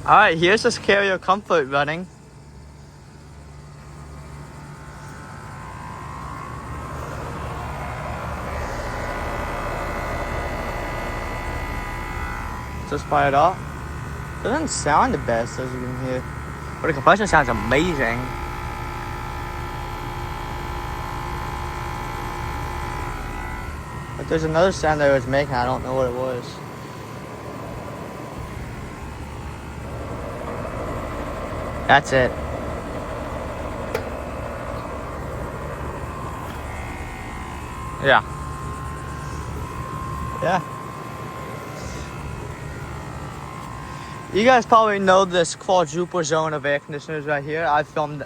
Alright, here's this Carrier Comfort running. Just fire it up. Doesn't sound the best as you can hear, but the compression sounds amazing. But there's another sound that it was making, I don't know what it was. That's it. Yeah. You guys probably know this quadruple zone of air conditioners right here. I've filmed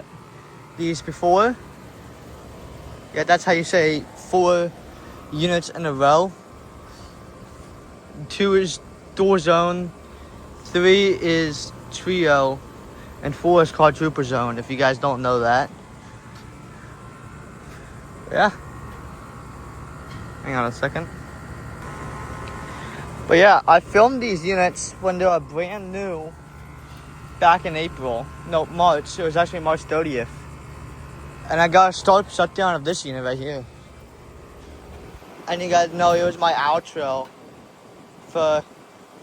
these before. Yeah, that's how you say 4 units in a row. 2 is dual zone, 3 is trio, and 4 is quadruple zone, if you guys don't know that. Yeah. Hang on a second. But yeah, I filmed these units when they were brand new back in April. No, March. It was actually March 30th. And I got a start shutdown of this unit right here. And you guys know it was my outro for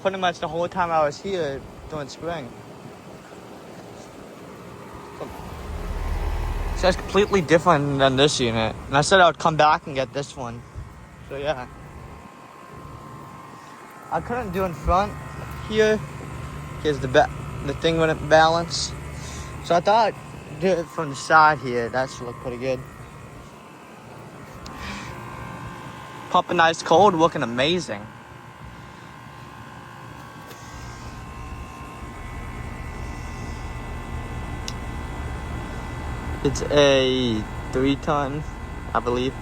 pretty much the whole time I was here during spring. So it's completely different than this unit. And I said I would come back and get this one. So yeah. I couldn't do in front here because the thing wouldn't balance. So I thought I'd do it from the side here. That should look pretty good. Pumping ice cold, looking amazing. It's a 3-ton, I believe,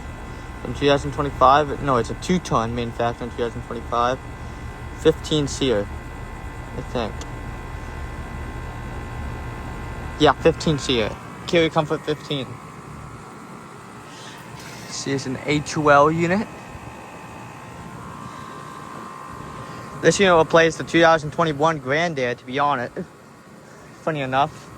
in 2025. No, it's a 2-ton manufactured in 2025. 15 SEER, I think. Yeah, 15 SEER. Carrier Comfort 15. See, it's an A2L unit. This unit replaced the 2021 Grand Air, to be honest. Funny enough.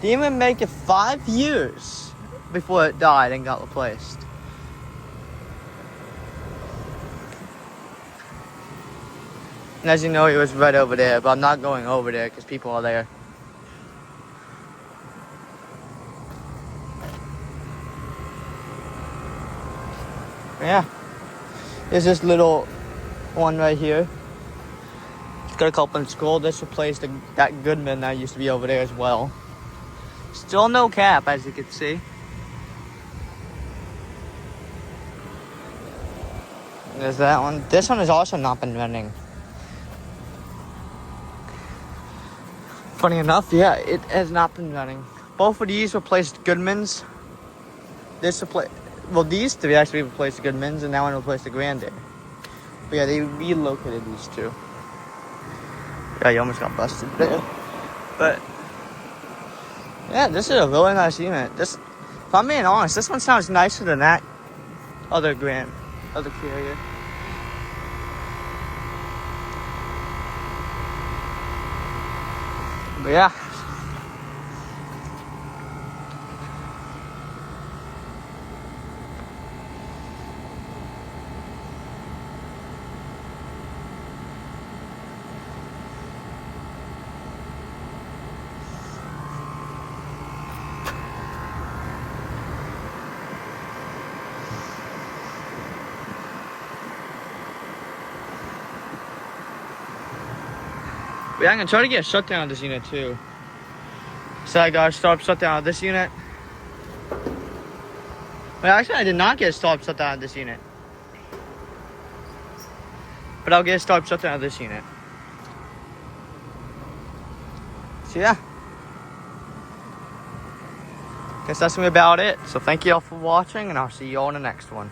Didn't even make it 5 years before it died and got replaced. And as you know, it was right over there, but I'm not going over there because people are there. Yeah. There's this little one right here. It's got a couple in scroll. This replaced that Goodman that used to be over there as well. Still no cap, as you can see. There's that one. This one has also not been running. Funny enough, yeah, it has not been running. Both of these replaced Goodmans. These 3 actually replaced the Goodmans, and that one replaced the Grand Air. But yeah, they relocated these 2. Yeah, you almost got busted there. But yeah, this is a really nice unit. If I'm being honest, this one sounds nicer than that other Carrier. But yeah. But yeah, I'm gonna try to get a shutdown of this unit too. So I got a start shutdown of this unit. But actually, I did not get a start shutdown of this unit. But I'll get a start shutdown of this unit. So yeah. Guess that's gonna be about it. So thank you all for watching, and I'll see you all in the next one.